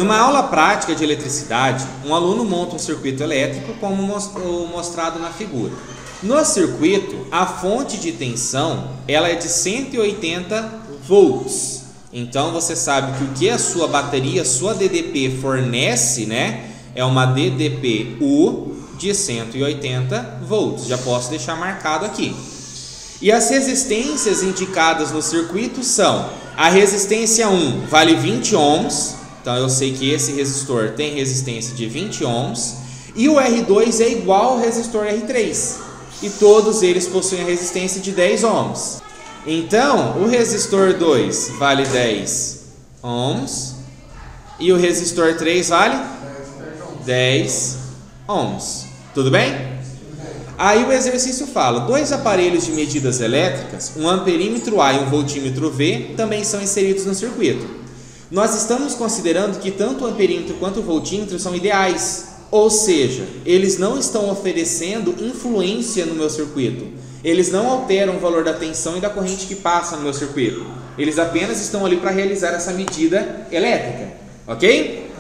Numa aula prática de eletricidade, um aluno monta um circuito elétrico como mostrado na figura. No circuito, a fonte de tensão ela é de 180 volts. Então você sabe que o que a sua bateria, sua DDP fornece, né, é uma DDP-U de 180 volts. Já posso deixar marcado aqui. E as resistências indicadas no circuito são: a resistência 1 vale 20 ohms. Então eu sei que esse resistor tem resistência de 20 ohms. E o R2 é igual ao resistor R3. E todos eles possuem a resistência de 10 ohms. Então o resistor 2 vale 10 ohms. E o resistor 3 vale 10 ohms. Tudo bem? Aí o exercício fala: dois aparelhos de medidas elétricas, um amperímetro A e um voltímetro V, também são inseridos no circuito. Nós estamos considerando que tanto o amperímetro quanto o voltímetro são ideais, ou seja, eles não estão oferecendo influência no meu circuito. Eles não alteram o valor da tensão e da corrente que passa no meu circuito. Eles apenas estão ali para realizar essa medida elétrica, ok?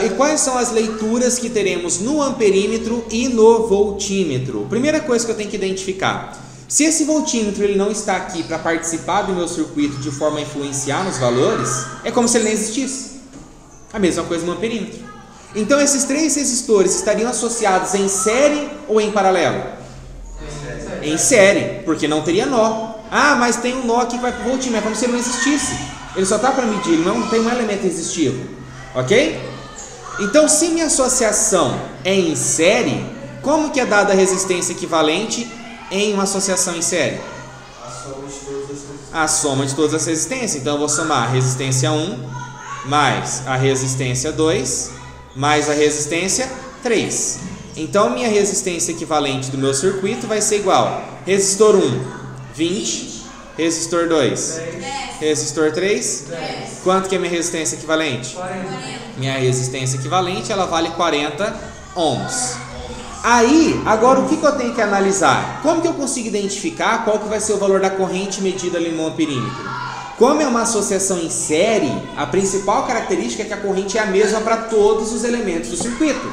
E quais são as leituras que teremos no amperímetro e no voltímetro? Primeira coisa que eu tenho que identificar: se esse voltímetro ele não está aqui para participar do meu circuito de forma a influenciar nos valores, é como se ele nem existisse. A mesma coisa no amperímetro. Então esses três resistores estariam associados em série ou em paralelo? Em série, porque não teria nó. Ah, mas tem um nó aqui que vai para o voltímetro, é como se ele não existisse. Ele só está para medir, ele não tem um elemento resistivo. Ok? Então, se minha associação é em série, como que é dada a resistência equivalente em uma associação em série? A soma de todas as resistências. Então eu vou somar a resistência 1 mais a resistência 2 mais a resistência 3. Então minha resistência equivalente do meu circuito vai ser igual: resistor 1, 20, resistor 2, 10. resistor 3, 10. Quanto que é minha resistência equivalente? 40. Minha resistência equivalente ela vale 40 ohms. Aí, agora o que eu tenho que analisar? Como que eu consigo identificar qual que vai ser o valor da corrente medida ali no amperímetro? Como é uma associação em série, a principal característica é que a corrente é a mesma para todos os elementos do circuito.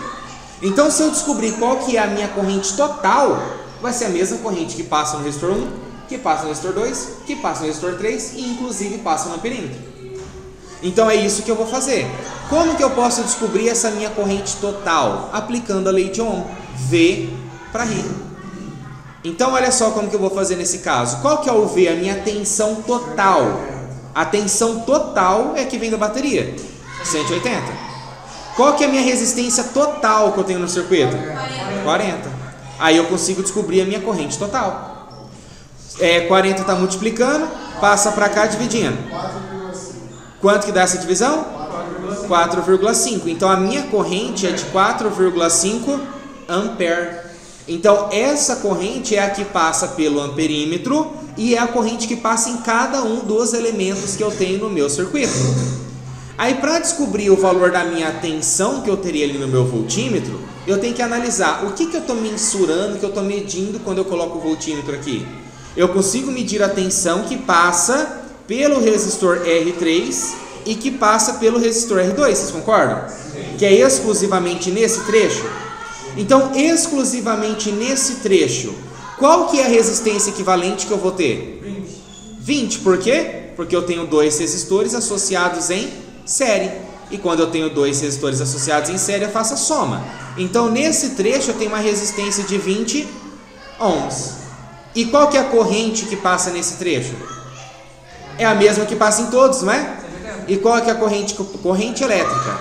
Então, se eu descobrir qual que é a minha corrente total, vai ser a mesma corrente que passa no resistor 1, que passa no resistor 2, que passa no resistor 3 e inclusive passa no amperímetro. Então é isso que eu vou fazer. Como que eu posso descobrir essa minha corrente total? Aplicando a lei de Ohm, V para I. Então olha só como que eu vou fazer nesse caso. Qual que é o V? A minha tensão total. A tensão total é que vem da bateria, 180. Qual que é a minha resistência total que eu tenho no circuito? 40. Aí eu consigo descobrir a minha corrente total. 40 está multiplicando, passa para cá dividindo. Quanto que dá essa divisão? 4,5. Então a minha corrente é de 4,5 ampere. Então essa corrente é a que passa pelo amperímetro e é a corrente que passa em cada um dos elementos que eu tenho no meu circuito. Aí para descobrir o valor da minha tensão que eu teria ali no meu voltímetro, eu tenho que analisar o que eu estou mensurando, o que eu estou medindo quando eu coloco o voltímetro aqui. Eu consigo medir a tensão que passa pelo resistor R3 e que passa pelo resistor R2, vocês concordam? Que é exclusivamente nesse trecho. Então, exclusivamente nesse trecho, qual que é a resistência equivalente que eu vou ter? 20, por quê? Porque eu tenho dois resistores associados em série. E quando eu tenho dois resistores associados em série, eu faço a soma. Então, nesse trecho, eu tenho uma resistência de 20 ohms. E qual que é a corrente que passa nesse trecho? É a mesma que passa em todos, não é? E qual que é a corrente? Corrente elétrica.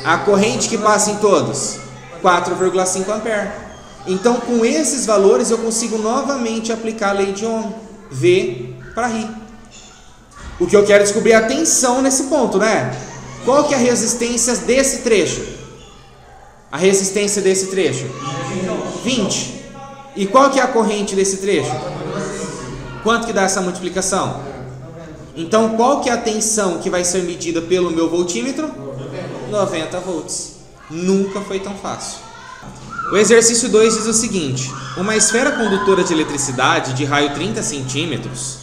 A corrente que passa em todos? 4,5 ampere. Então, com esses valores, eu consigo novamente aplicar a lei de Ohm. V para I. O que eu quero descobrir é a tensão nesse ponto, né? Qual que é a resistência desse trecho? A resistência desse trecho? 20. E qual que é a corrente desse trecho? Quanto que dá essa multiplicação? Então, qual que é a tensão que vai ser medida pelo meu voltímetro? 90 volts. Nunca foi tão fácil. O exercício 2 diz o seguinte: uma esfera condutora de eletricidade de raio 30 centímetros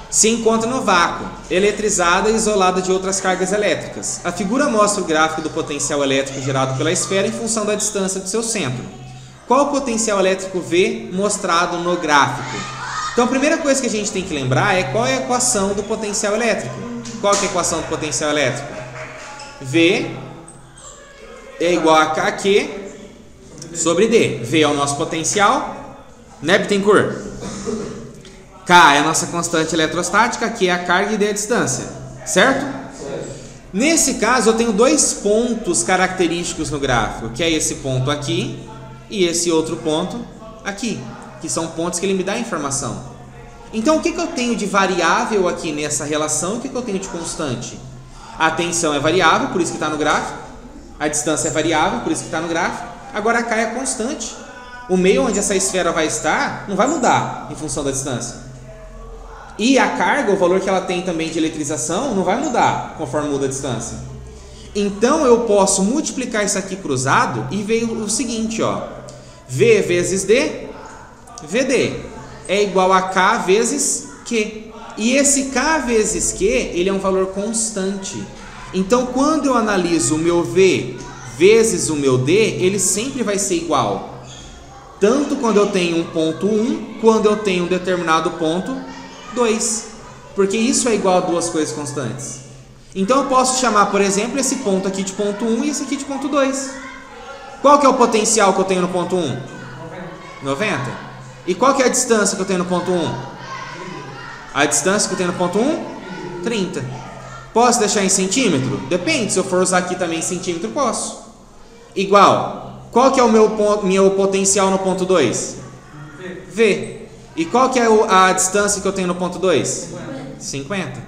se encontra no vácuo, eletrizada e isolada de outras cargas elétricas. A figura mostra o gráfico do potencial elétrico gerado pela esfera em função da distância do seu centro. Qual o potencial elétrico V mostrado no gráfico? Então a primeira coisa que a gente tem que lembrar é qual é a equação do potencial elétrico. Qual que é a equação do potencial elétrico? V é igual a KQ sobre D. V é o nosso potencial, né, Bittencourt? K é a nossa constante eletrostática, Q é a carga e D é a distância, certo? Nesse caso eu tenho dois pontos característicos no gráfico, que é esse ponto aqui e esse outro ponto aqui, que são pontos que ele me dá informação. Então o que eu tenho de variável aqui nessa relação e o que eu tenho de constante? A tensão é variável, por isso que está no gráfico. A distância é variável, por isso que está no gráfico. Agora a K é constante. O meio onde essa esfera vai estar não vai mudar em função da distância. E a carga, o valor que ela tem também de eletrização, não vai mudar conforme muda a distância. Então eu posso multiplicar isso aqui cruzado e ver o seguinte, ó. V vezes D, VD, é igual a K vezes Q. E esse K vezes Q, ele é um valor constante. Então quando eu analiso o meu V vezes o meu D, ele sempre vai ser igual. Tanto quando eu tenho um ponto 1, quando eu tenho um determinado ponto 2, porque isso é igual a duas coisas constantes. Então eu posso chamar, por exemplo, esse ponto aqui de ponto 1 e esse aqui de ponto 2. Qual que é o potencial que eu tenho no ponto 1? 90. E qual que é a distância que eu tenho no ponto 1? A distância que eu tenho no ponto 1? 30. Posso deixar em centímetro? Depende, se eu for usar aqui também em centímetro, posso. Igual, qual que é o meu potencial no ponto 2? V. E qual que é a distância que eu tenho no ponto 2? 50.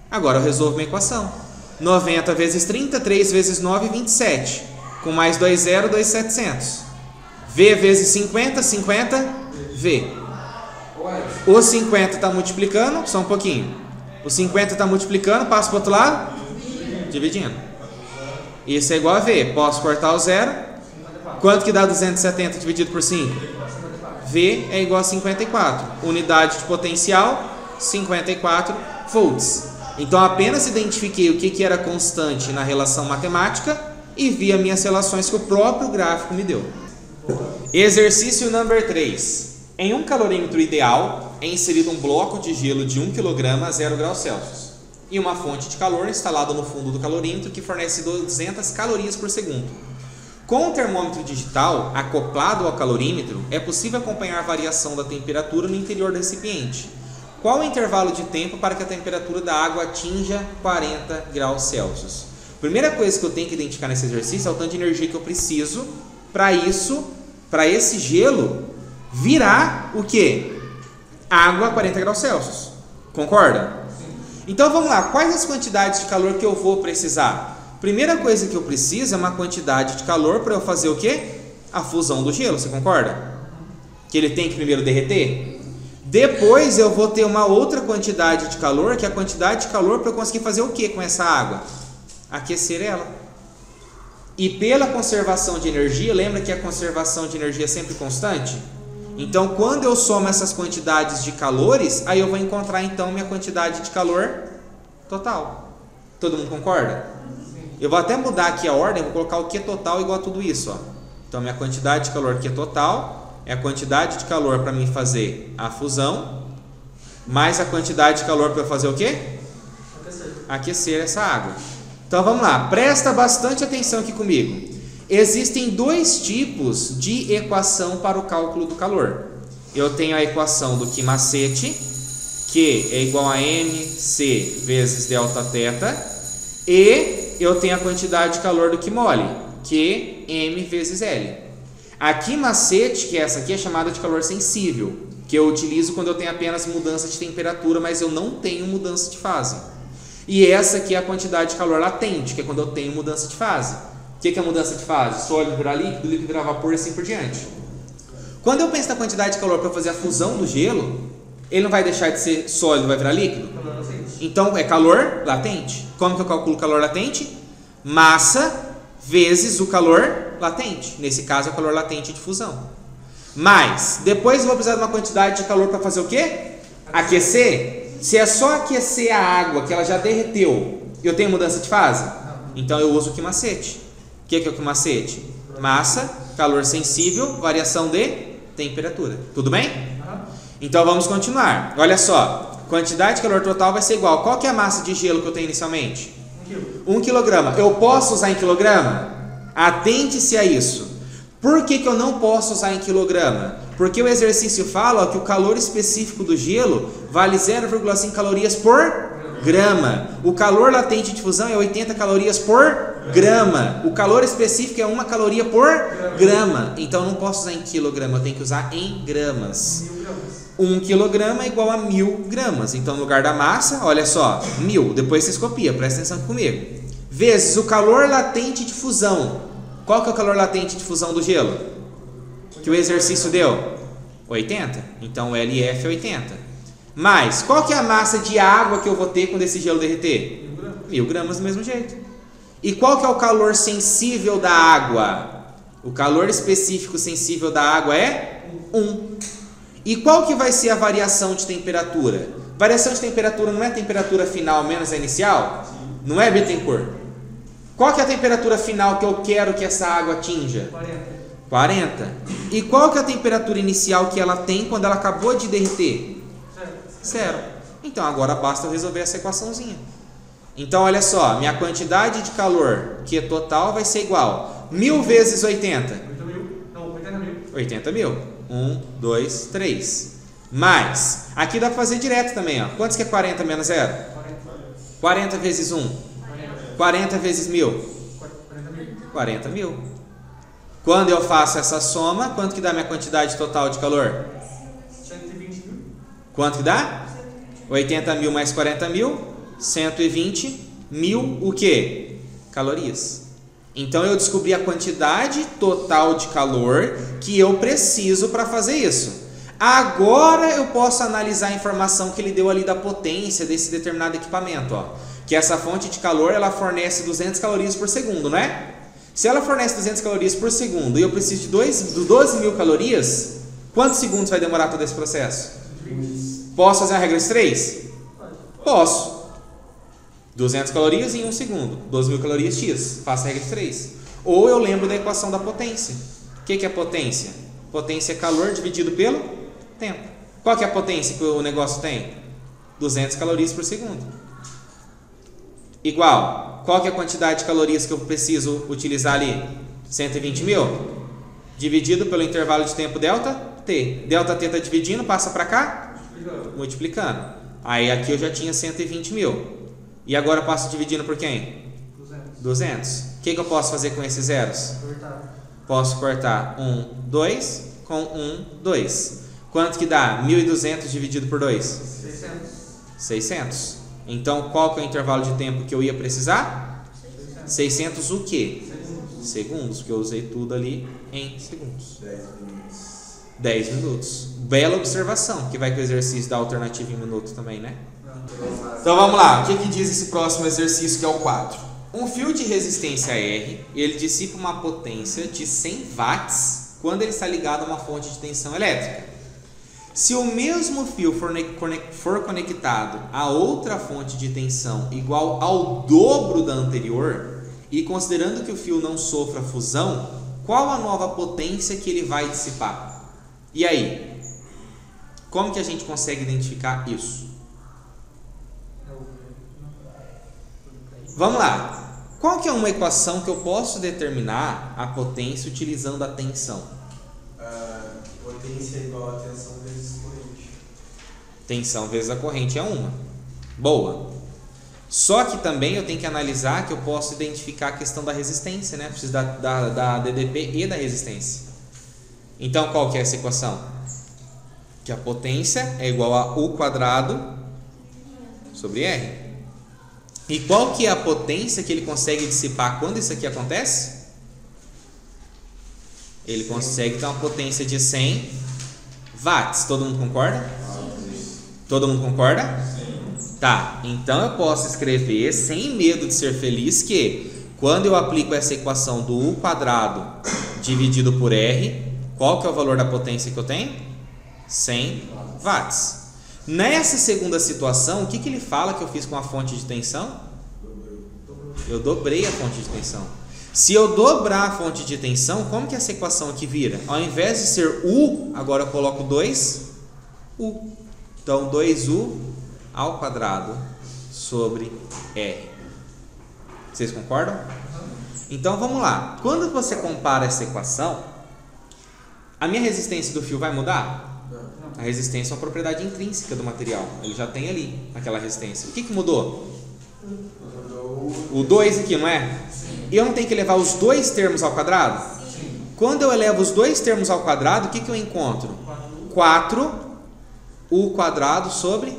Agora eu resolvo minha equação. 90 vezes 30, 3 vezes 9, 27. Com mais 2 zero, 2,700. V vezes 50, 50, V. O 50 está multiplicando, só um pouquinho. O 50 está multiplicando, passa para o outro lado, dividindo. Isso é igual a V. Posso cortar o zero. Quanto que dá 270 dividido por 5? V é igual a 54. Unidade de potencial, 54 volts. Então apenas identifiquei o que era constante na relação matemática e vi as minhas relações que o próprio gráfico me deu. Exercício número 3. Em um calorímetro ideal, é inserido um bloco de gelo de 1 kg a 0 graus Celsius e uma fonte de calor instalada no fundo do calorímetro que fornece 200 calorias por segundo. Com o termômetro digital acoplado ao calorímetro, é possível acompanhar a variação da temperatura no interior do recipiente. Qual o intervalo de tempo para que a temperatura da água atinja 40 graus Celsius? Primeira coisa que eu tenho que identificar nesse exercício é o tanto de energia que eu preciso para esse gelo virar o quê? Água a 40 graus Celsius. Concorda? Então vamos lá, quais as quantidades de calor que eu vou precisar? Primeira coisa que eu preciso é uma quantidade de calor para eu fazer o quê? A fusão do gelo, você concorda? Que ele tem que primeiro derreter? Depois eu vou ter uma outra quantidade de calor, que é a quantidade de calor para eu conseguir fazer o quê com essa água? Aquecer ela. E pela conservação de energia, lembra que a conservação de energia é sempre constante? Então quando eu somo essas quantidades de calores, aí eu vou encontrar então minha quantidade de calor total. Todo mundo concorda? Eu vou até mudar aqui a ordem, vou colocar o Q total igual a tudo isso, ó. Então minha quantidade de calor Q total é a quantidade de calor para mim fazer a fusão, mais a quantidade de calor para eu fazer o quê? Aquecer essa água. Então vamos lá, presta bastante atenção aqui comigo. Existem dois tipos de equação para o cálculo do calor. Eu tenho a equação do Q-macete, Q é igual a mc vezes delta θ, e eu tenho a quantidade de calor do Q-mole, Q m vezes L. A Q-macete, que é essa aqui, é chamada de calor sensível, que eu utilizo quando eu tenho apenas mudança de temperatura, mas eu não tenho mudança de fase. E essa aqui é a quantidade de calor latente, que é quando eu tenho mudança de fase. O que é a mudança de fase? Sólido virar líquido, líquido virar vapor e assim por diante. Quando eu penso na quantidade de calor para fazer a fusão do gelo, ele não vai deixar de ser sólido, vai virar líquido? Então é calor latente. Como que eu calculo o calor latente? Massa vezes o calor latente. Nesse caso é o calor latente de fusão. Mas depois eu vou precisar de uma quantidade de calor para fazer o quê? Aquecer. se é só aquecer a água que ela já derreteu, eu tenho mudança de fase? Então eu uso o que macete. O que é o que macete? Massa, calor sensível, variação de temperatura. Tudo bem? Então vamos continuar. Olha só, quantidade de calor total vai ser igual. Qual que é a massa de gelo que eu tenho inicialmente? 1 quilograma. Eu posso usar em quilograma? Atente-se a isso. Por que eu não posso usar em quilograma? Porque o exercício fala que o calor específico do gelo vale 0,5 calorias por grama. O calor latente de fusão é 80 calorias por grama. O calor específico é 1 caloria por grama. Então eu não posso usar em quilograma, eu tenho que usar em gramas. 1 quilograma é igual a 1000 gramas. Então no lugar da massa, olha só, 1000. Depois vocês copiam, presta atenção comigo. Vezes o calor latente de fusão. Qual que é o calor latente de fusão do gelo? Que o exercício deu? 80. Então o LF é 80. Mas, qual que é a massa de água que eu vou ter quando esse gelo derreter? 1000 gramas do mesmo jeito. E qual que é o calor sensível da água? O calor específico sensível da água é 1. E qual que vai ser a variação de temperatura? Variação de temperatura não é a temperatura final menos a inicial? Não é, Bettencourt? Qual que é a temperatura final que eu quero que essa água atinja? 40. E qual que é a temperatura inicial que ela tem quando ela acabou de derreter? 0. Então agora basta eu resolver essa equaçãozinha. Então olha só, minha quantidade de calor, que é total, vai ser igual 1000 vezes 80. 80 mil. 1, 2, 3. Mais, aqui dá para fazer direto também, ó. Quantos que é 40 menos 0? 40 vezes 1. 40 vezes 1000. 40 mil. Quando eu faço essa soma, quanto que dá minha quantidade total de calor? 120 mil. Quanto que dá? 80 mil mais 40 mil, 120 mil o quê? Calorias. Então eu descobri a quantidade total de calor que eu preciso para fazer isso. Agora eu posso analisar a informação que ele deu ali da potência desse determinado equipamento, ó. Que essa fonte de calor, ela fornece 200 calorias por segundo, não é? Se ela fornece 200 calorias por segundo e eu preciso de 12 mil calorias, quantos segundos vai demorar todo esse processo? Posso fazer a regra de 3? Posso. 200 calorias em 1 segundo. 12 mil calorias X. Faço a regra de 3. Ou eu lembro da equação da potência. O que é potência? Potência é calor dividido pelo tempo. Qual que é a potência que o negócio tem? 200 calorias por segundo. Igual, qual que é a quantidade de calorias que eu preciso utilizar ali? 120 mil? Dividido pelo intervalo de tempo delta T. Delta T está dividindo, passa para cá? Multiplicando. Aí aqui eu já tinha 120 mil. E agora eu passo dividindo por quem? 200. O que eu posso fazer com esses zeros? Posso cortar 1, 2 com 1, 2. Quanto que dá? 1.200 dividido por 2? 600. Então, qual que é o intervalo de tempo que eu ia precisar? 600 o quê? Segundos, porque eu usei tudo ali em segundos. 10 minutos. Bela observação, que vai com o exercício da alternativa em minuto também, né? Então vamos lá, o que diz esse próximo exercício que é o 4? Um fio de resistência R, ele dissipa uma potência de 100 watts quando ele está ligado a uma fonte de tensão elétrica. Se o mesmo fio for conectado a outra fonte de tensão igual ao dobro da anterior, e considerando que o fio não sofra fusão, qual a nova potência que ele vai dissipar? E aí? Como que a gente consegue identificar isso? Vamos lá. Qual que é uma equação que eu posso determinar a potência utilizando a tensão? Potência é igual a tensão vezes corrente. Tensão vezes a corrente é uma. Boa. Só que também eu tenho que analisar que eu posso identificar a questão da resistência, né? Preciso da DDP e da resistência. Então qual que é essa equação? Que a potência é igual a U quadrado sobre R. E qual que é a potência que ele consegue dissipar quando isso aqui acontece? Ele consegue ter uma potência de 100 watts. Todo mundo concorda? Todo mundo concorda? Tá, então eu posso escrever sem medo de ser feliz que quando eu aplico essa equação do U quadrado dividido por R, qual que é o valor da potência que eu tenho? 100 watts. Nessa segunda situação, o que ele fala que eu fiz com a fonte de tensão? Eu dobrei a fonte de tensão. Se eu dobrar a fonte de tensão, como que essa equação aqui vira? Ao invés de ser U, agora eu coloco 2U. Então, 2U ao quadrado sobre R. Vocês concordam? Então, vamos lá. Quando você compara essa equação, a minha resistência do fio vai mudar? A resistência é uma propriedade intrínseca do material. Ele já tem ali aquela resistência. O que mudou? O 2 aqui, não é? Eu não tenho que levar os dois termos ao quadrado? Quando eu elevo os dois termos ao quadrado, o que eu encontro? 4U quadrado sobre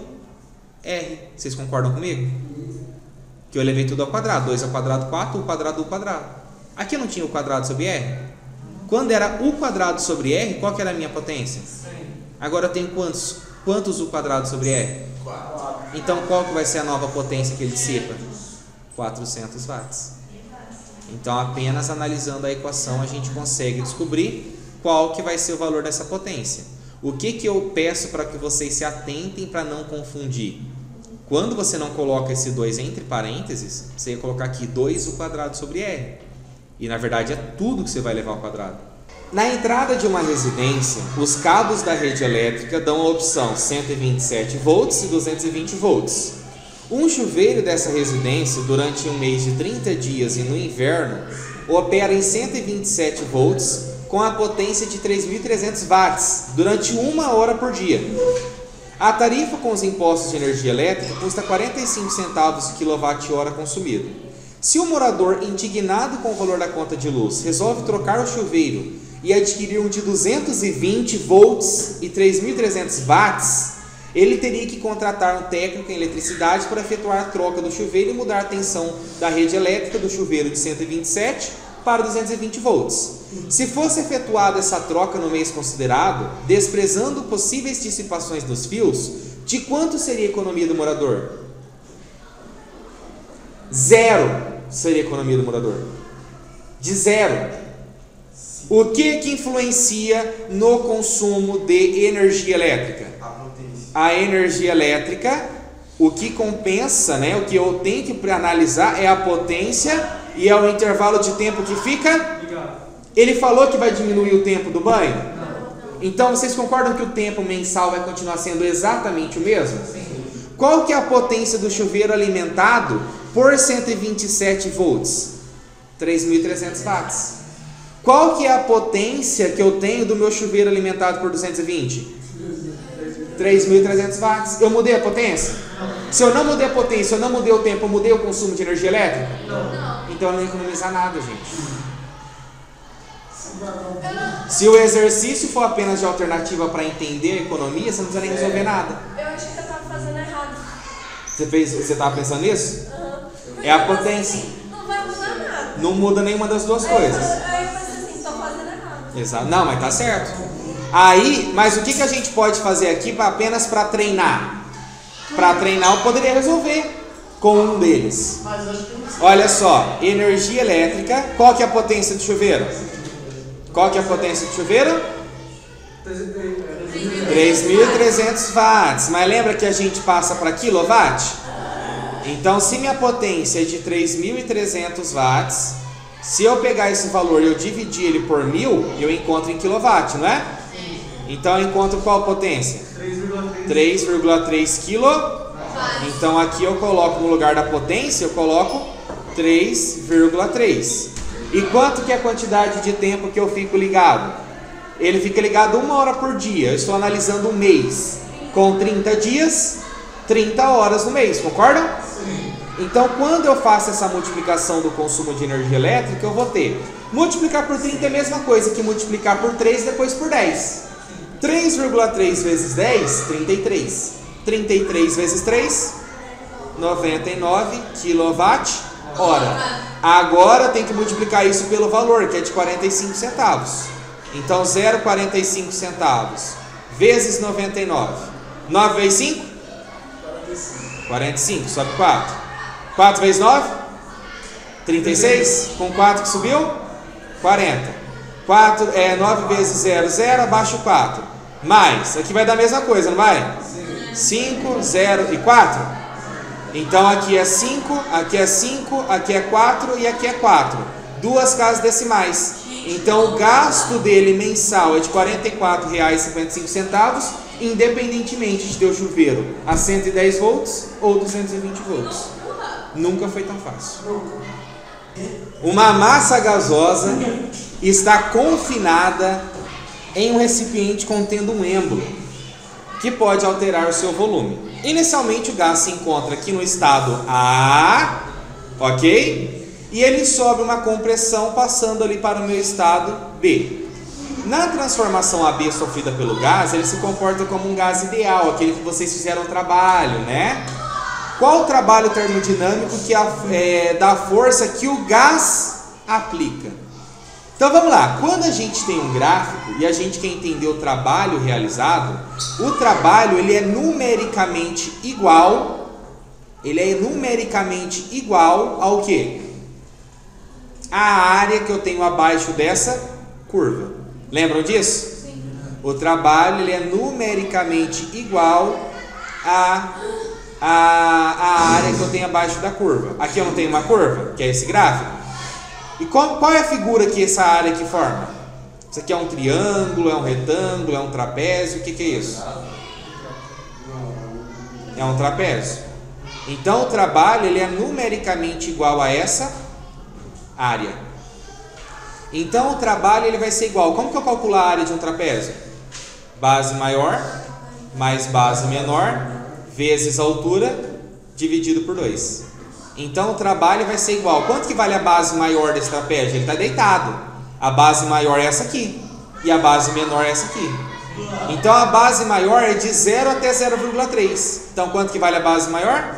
R. Vocês concordam comigo? Que eu elevei tudo ao quadrado. 2 ao quadrado, 4, U quadrado, U quadrado. Aqui não tinha U quadrado sobre R? Quando era U quadrado sobre R, qual que era a minha potência? Agora eu tenho quantos U quadrado sobre R? 4. Então qual que vai ser a nova potência que ele dissipa? 400 watts. Então apenas analisando a equação a gente consegue descobrir qual que vai ser o valor dessa potência. O que eu peço para que vocês se atentem para não confundir? Quando você não coloca esse 2 entre parênteses, você ia colocar aqui 2U quadrado sobre R. E na verdade é tudo que você vai levar ao quadrado. Na entrada de uma residência, os cabos da rede elétrica dão a opção 127 volts e 220 volts. Um chuveiro dessa residência, durante um mês de 30 dias e no inverno, opera em 127 volts com a potência de 3.300 watts durante 1 hora por dia. A tarifa com os impostos de energia elétrica custa 45 centavos de quilowatt-hora consumido. Se o morador, indignado com o valor da conta de luz, resolve trocar o chuveiro e adquirir um de 220 volts e 3.300 watts, ele teria que contratar um técnico em eletricidade para efetuar a troca do chuveiro e mudar a tensão da rede elétrica do chuveiro de 127 para 220 volts. Se fosse efetuada essa troca no mês considerado, desprezando possíveis dissipações dos fios, de quanto seria a economia do morador? 0 seria a economia do morador. De 0. O que influencia no consumo de energia elétrica? A energia elétrica, o que compensa, né, o que eu tenho que analisar é a potência e é o intervalo de tempo que fica. Ele falou que vai diminuir o tempo do banho? Então vocês concordam que o tempo mensal vai continuar sendo exatamente o mesmo? Qual que é a potência do chuveiro alimentado por 127 volts? 3.300 watts. Qual que é a potência que eu tenho do meu chuveiro alimentado por 220? 3.300 watts. Eu mudei a potência? Se eu não mudei a potência, eu não mudei o tempo, eu mudei o consumo de energia elétrica? Não. Então eu não ia economizar nada, gente. Se o exercício for apenas de alternativa para entender a economia, você não precisa nem resolver nada. Eu achei que eu estava fazendo errado. Você estava pensando nisso? É a potência. Assim, não vai mudar nada. Não muda nenhuma das duas coisas. Aí eu pensei assim, estou fazendo errado. Exato. Não, mas tá certo. Aí, mas o que a gente pode fazer aqui apenas para treinar? Para treinar eu poderia resolver com um deles. Olha só, energia elétrica, qual que é a potência do chuveiro? Qual que é a potência do chuveiro? 3.300 watts. Mas lembra que a gente passa para quilowatt? Então, se minha potência é de 3.300 watts, se eu pegar esse valor e eu dividir ele por 1.000, eu encontro em quilowatt, não é? Então eu encontro qual potência? 3,3 kW. Então aqui eu coloco no lugar da potência, eu coloco 3,3. E quanto que é a quantidade de tempo que eu fico ligado? Ele fica ligado 1 hora por dia. Eu estou analisando um mês. Com 30 dias, 30 horas no mês, concordam? Sim. Então quando eu faço essa multiplicação do consumo de energia elétrica, eu vou ter multiplicar por 30 é a mesma coisa que multiplicar por 3 e depois por 10. 3,3 vezes 10, 33. 33 vezes 3, 99 kWh. Agora tem que multiplicar isso pelo valor, que é de 45 centavos. Então 0,45 centavos vezes 99. 9 vezes 5? 45, sobe 4. 4 vezes 9? 36. Com 4 que subiu? 40. 9 vezes 0, 0, abaixo 4. Mais, aqui vai dar a mesma coisa, não vai? Sim. 5, 0 e 4? Então aqui é 5, aqui é 5, aqui é 4 e aqui é 4. Duas casas decimais. Então o gasto dele mensal é de R$ 44,55, independentemente de ter o chuveiro a 110 volts ou 220 volts. Nunca foi tão fácil. Uma massa gasosa está confinada em um recipiente contendo um êmbolo, que pode alterar o seu volume. Inicialmente o gás se encontra aqui no estado A, ok? E ele sobe uma compressão passando ali para o meu estado B. Na transformação AB sofrida pelo gás, ele se comporta como um gás ideal, aquele que vocês fizeram trabalho, né? Qual o trabalho termodinâmico que dá força que o gás aplica? Então vamos lá, quando a gente tem um gráfico e a gente quer entender o trabalho realizado, o trabalho ele é numericamente igual ao quê? A área que eu tenho abaixo dessa curva. Lembram disso? Sim. O trabalho ele é numericamente igual a área que eu tenho abaixo da curva. Aqui eu não tenho uma curva, que é esse gráfico. E qual é a figura que essa área aqui forma? Isso aqui é um triângulo, é um retângulo, é um trapézio, o que é isso? É um trapézio. Então o trabalho ele é numericamente igual a essa área. Então o trabalho ele vai ser igual. Como que eu calculo a área de um trapézio? Base maior mais base menor vezes a altura dividido por 2. Então o trabalho vai ser igual. Quanto que vale a base maior desse trapézio? Ele está deitado. A base maior é essa aqui e a base menor é essa aqui. Então a base maior é de 0 até 0,3. Então quanto que vale a base maior?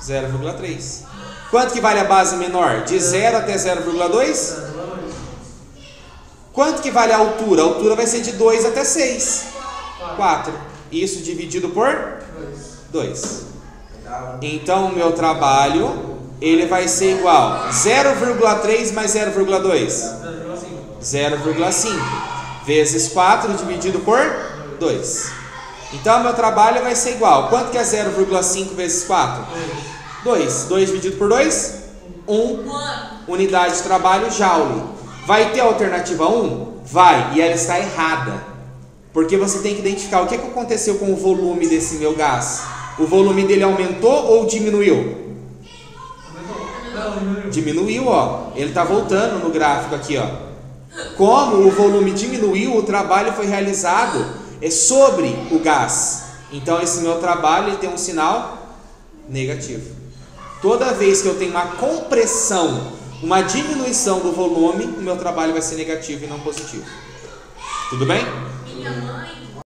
0,3. Quanto que vale a base menor? De 0 até 0,2? Quanto que vale a altura? A altura vai ser de 2 até 6. 4. Isso dividido por 2. Então o meu trabalho ele vai ser igual 0,3 mais 0,2? 0,5 vezes 4 dividido por 2. Então o meu trabalho vai ser igual. Quanto que é 0,5 vezes 4? 2. 2 dividido por 2? 1. Unidade de trabalho, joule. Vai ter a alternativa 1? Vai. E ela está errada. Porque você tem que identificar o que aconteceu com o volume desse meu gás. O volume dele aumentou ou diminuiu? Diminuiu, ó. Ele está voltando no gráfico aqui, ó. Como o volume diminuiu, o trabalho foi realizado sobre o gás. Então esse meu trabalho ele tem um sinal negativo. Toda vez que eu tenho uma compressão, uma diminuição do volume, o meu trabalho vai ser negativo e não positivo. Tudo bem? Minha mãe